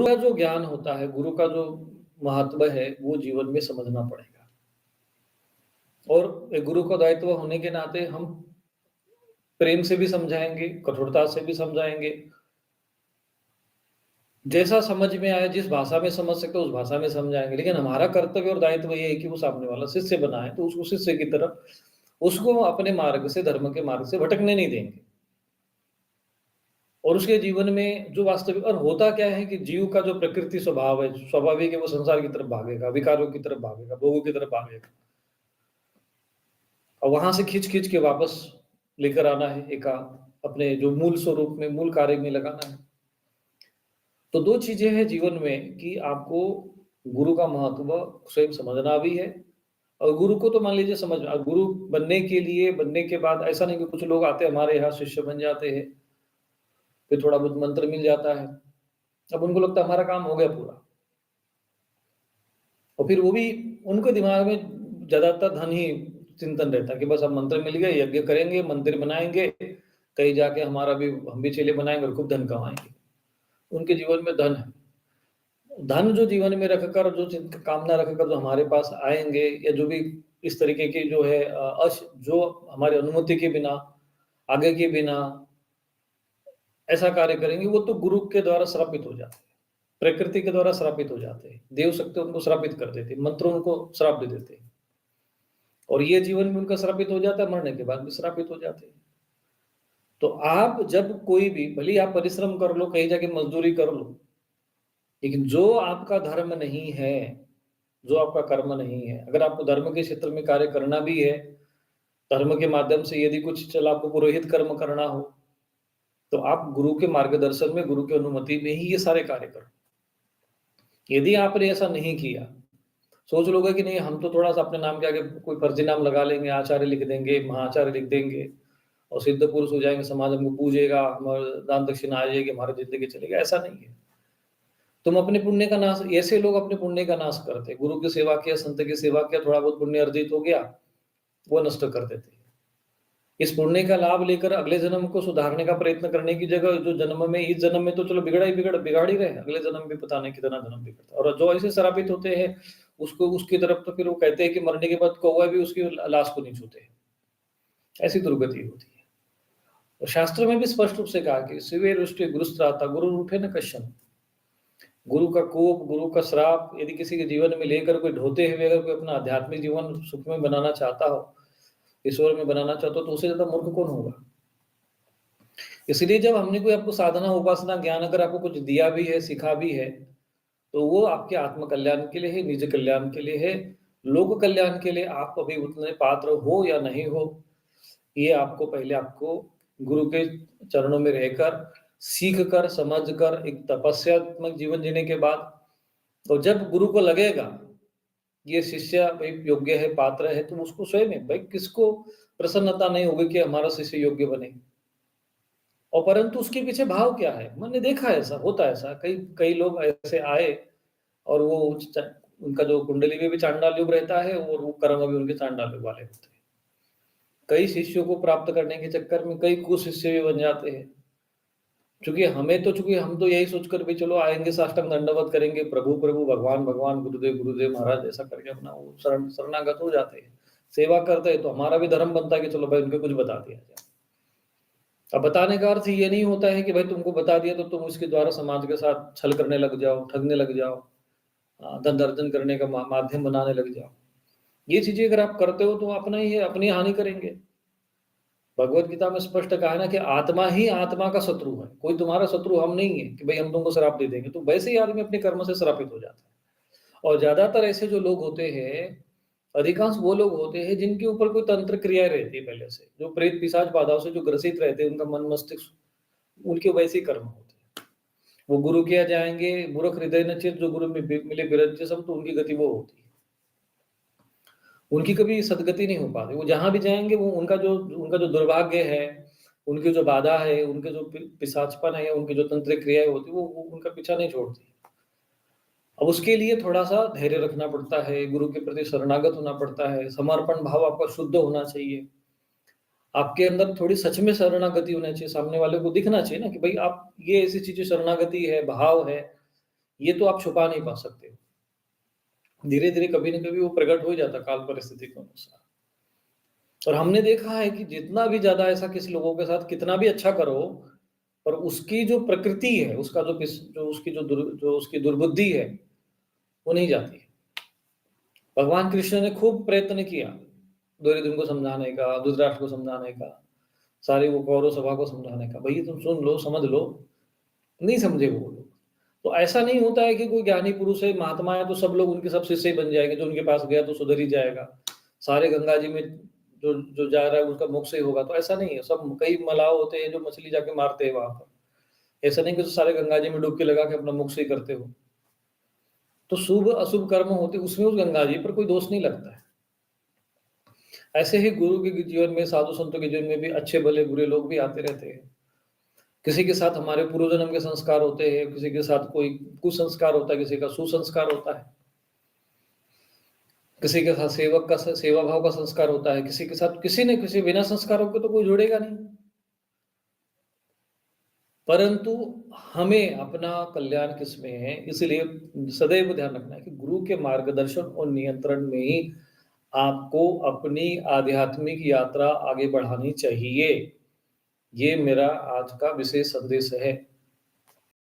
गुरु का जो ज्ञान होता है, गुरु का जो महत्व है, वो जीवन में समझना पड़ेगा। और एक गुरु का दायित्व होने के नाते हम प्रेम से भी समझाएँगे, कठोरता से भी समझाएँगे। जैसा समझ में आए, जिस भाषा में समझ सकते हो, उस भाषा में समझाएँगे। लेकिन हमारा कर्तव्य और दायित्व ये है कि वो सामने वाला शिष्य बना है, तो उसको शिष्य की तरह उसको अपने मार्ग से, धर्म के मार्ग से भटकने नहीं देंगे। और उसके जीवन में जो वास्तविक और होता क्या है कि जीव का जो प्रकृति स्वभाव है, स्वाभाविक है वो संसार की तरफ भागेगा, विकारों की तरफ भागेगा, भोगों की तरफ भागेगा। और वहाँ से खींच-खींच के वापस लेकर आना है अपने जो मूल स्वरूप में, मूल कार्य में लगाना है। तो 2 चीज़ें हैं जीवन में कि आपको गुरु का महत्व स्वयं समझना भी है और गुरु को तो मान लीजिए गुरु बनने के बाद ऐसा नहीं कि कुछ लोग आते हैं हमारे यहाँ शिष्य बन जाते हैं, फिर थोड़ा बहुत मंत्र मिल जाता है। अब उनको लगता है हमारा काम हो गया पूरा। और फिर वो भी उनके दिमाग में ज़्यादातर धन ही चिंतन रहता है कि बस अब मंत्र मिल गए, यज्ञ करेंगे, मंदिर बनाएँगे, कहीं जाके हम भी चेले बनाएँगे और खूब धन कमाएँगे। उनके जीवन में धन है। धन जो जीवन में रखकर जो कामना रखकर जो हमारे पास आएँगे या जो भी इस तरीके की जो है जो हमारी अनुमति के बिना, आगे के बिना ऐसा कार्य करेंगे, वो तो गुरु के द्वारा श्रापित हो जाते हैं। प्रकृति के द्वारा श्रापित हो जाते हैं। देव शक्ति उनको श्रापित कर देती है, मंत्र उनको श्राप दे देते हैं। और ये जीवन में उनका श्रापित हो जाता है, मरने के बाद भी श्रापित हो जाते हैं। तो आप जब कोई भी भले ही आप परिश्रम कर लो, कहीं जाके मज़दूरी कर लो, लेकिन जो आपका धर्म नहीं है, जो आपका कर्म नहीं है, अगर आपको धर्म के क्षेत्र में कार्य करना भी है, धर्म के माध्यम से यदि कुछ चल आपको पुरोहित कर्म करना हो, तो आप गुरु के मार्गदर्शन में, गुरु की अनुमति में ही ये सारे कार्य करो। यदि आपने ऐसा नहीं किया, सोच लोगे कि नहीं हम तो थोड़ा-सा अपने नाम के आगे कोई फर्जी नाम लगा लेंगे, आचार्य लिख देंगे, महाआचार्य लिख देंगे और सिद्ध पुरुष हो जाएँगे, समाज हमको पूजेगा, दान दक्षिणा आ जाएगी, हमारी ज़िंदगी चलेगी, ऐसा नहीं है। तुम अपने पुण्य का नाश ऐसे लोग अपने पुण्य का नाश करते हैं। गुरु की सेवा किया, संत की सेवा किया, थोड़ा बहुत पुण्य अर्जित हो गया, वो नष्ट कर देते हैं। इस पुण्य का लाभ लेकर अगले जन्म को सुधारने का प्रयत्न करने की जगह जो जन्म में इस जन्म में तो चलो बिगाड़ ही रहे, अगले जन्म भी पता नहीं कितना जन्म बिगड़ता है। और जो ऐसे श्रापित होते हैं, उसको उसकी तरफ तो फिर वो कहते हैं कि मरने के बाद कौवा भी उसकी लाश को नहीं छूते। ऐसी दुर्गति होती है। और शास्त्र में भी स्पष्ट रूप से कहा कि शिवे रुष्टि गुरुस्त्राता गुरु रूठे न कश्चन। गुरु का कोप, गुरु का श्राप यदि किसी के जीवन में लेकर कोई ढोते हुए अगर कोई अपना आध्यात्मिक जीवन सुखमय बनाना चाहता हो, ईश्वर में बनाना चाहता हो, तो उससे ज़्यादा मूर्ख कौन होगा? इसलिए जब हमने कोई आपको साधना, उपासना, ज्ञान अगर आपको कुछ दिया भी है, सिखा भी है, तो वो आपके आत्म कल्याण के लिए है, निज कल्याण के लिए है, लोक कल्याण के लिए आप अभी उतने पात्र हो या नहीं हो, ये आपको गुरु के चरणों में रहकर, सीख कर, समझ कर, एक तपस्यात्मक जीवन जीने के बाद, तो जब गुरु को लगेगा, ये शिष्य भाई योग्य है, पात्र है, तो उसको स्वयं है, भाई किसको प्रसन्नता नहीं होगी कि हमारा शिष्य योग्य बने। और परंतु उसके पीछे भाव क्या है? मैंने देखा है ऐसा, होता है ऐसा, कई कई लोग ऐसे आए और वो उनका जो कुंडली में भी चांडाल योग रहता है और वो कर्म भी उनके चांडाल योग वाले होते हैं। कई शिष्यों को प्राप्त करने के चक्कर में कई कुशिष्य भी बन जाते हैं। चूँकि हम तो यही सोचकर भी चलो आएँगे, साष्टांग दंडवत करेंगे, प्रभु, प्रभु, भगवान, भगवान, गुरुदेव, गुरुदेव, महाराज ऐसा करके अपना वो शरणागत हो जाते हैं। सेवा करते हैं तो हमारा भी धर्म बनता है कि चलो भाई उनको कुछ बता दिया जाए। अब बताने का अर्थ ये नहीं होता है कि भाई तुमको बता दिया तो तुम उसके द्वारा समाज के साथ छल करने लग जाओ, ठगने लग जाओ, धन अर्जन करने का माध्यम बनाने लग जाओ। ये चीज़ें अगर आप करते हो तो अपना ही है, अपनी हानि करेंगे। भगवत गीता में स्पष्ट कहा है ना कि आत्मा ही आत्मा का शत्रु है। कोई तुम्हारा शत्रु हम नहीं है कि भाई हम तुमको श्राप दे देंगे। तो वैसे ही आदमी अपने कर्म से श्रापित हो जाता है। और ज़्यादातर ऐसे जो लोग होते हैं, अधिकांश वो लोग होते हैं जिनके ऊपर कोई तंत्र क्रियाएँ रहती है पहले से। जो प्रेत पिशाच बाधाओं से जो ग्रसित रहते हैं, उनका मन मस्तिष्क उनके वैसे ही कर्म होते हैं। वो गुरु के यहाँ जाएँगे, मूर्ख हृदय न चित, जो गुरु में मिले बिरंचे सम, तो उनकी गति वो होती है। उनकी कभी सद्गति नहीं हो पाती। वो जहाँ भी जाएँगे वो उनका जो दुर्भाग्य है, उनकी जो बाधा है, उनके जो पिशाचपन है, उनकी जो तंत्रिक क्रियाएँ होती है, वो उनका पीछा नहीं छोड़ती। अब उसके लिए थोड़ा-सा धैर्य रखना पड़ता है, गुरु के प्रति शरणागत होना पड़ता है, समर्पण भाव आपका शुद्ध होना चाहिए। आपके अंदर थोड़ी सच में शरणागति होना चाहिए, सामने वाले को दिखना चाहिए ना कि भई आप ये ऐसी चीज़ें शरणागति है, भाव है, ये तो आप छुपा नहीं पा सकते। धीरे-धीरे कभी न कभी वो प्रकट हो ही जाता है काल परिस्थिति के अनुसार। और हमने देखा है कि जितना भी ज़्यादा ऐसा किसी लोगों के साथ कितना भी अच्छा करो, पर उसकी जो प्रकृति है, उसका जो उसकी जो उसकी दुर्बुद्धि है, वो नहीं जाती है। भगवान कृष्ण ने खूब प्रयत्न किया, दुर्योधन को समझाने का, धृतराष्ट्र को समझाने का, सारी वो कौरव सभा को समझाने का, भई तुम सुन लो, समझ लो, नहीं समझे वो लोग। तो ऐसा नहीं होता है कि कोई ज्ञानी पुरुष है, महात्मा है, तो सब लोग उनके सब शिष्य ही बन जाएँगे, जो उनके पास गया तो सुधर ही जाएगा। सारे गंगा जी में जो जो जा रहा है उसका मोक्ष ही होगा, तो ऐसा नहीं है। सब कई मलाह होते हैं जो मछली जाके मारते हैं वहाँ पर। ऐसा नहीं कि तो सारे गंगा जी में डुबकी लगा के अपना मोक्ष ही करते हो। तो शुभ-अशुभ कर्म होते उसमें उस गंगा जी पर कोई दोष नहीं लगता है। ऐसे ही गुरु के जीवन में, साधु संतों के जीवन में भी अच्छे भले बुरे लोग भी आते रहते हैं। किसी के साथ हमारे पूर्व जन्म के संस्कार होते हैं, किसी के साथ कोई कुसंस्कार होता है, किसी का सुसंस्कार होता है। किसी के साथ सेवक का सेवा भाव का संस्कार होता है, किसी के साथ किसी न किसी बिना संस्कारों के तो कोई जुड़ेगा नहीं। परंतु हमें अपना कल्याण किसमें है, इसलिए सदैव ध्यान रखना है कि गुरु के मार्गदर्शन और नियंत्रण में ही आपको अपनी आध्यात्मिक यात्रा आगे बढ़ानी चाहिए। ये मेरा आज का विशेष संदेश है।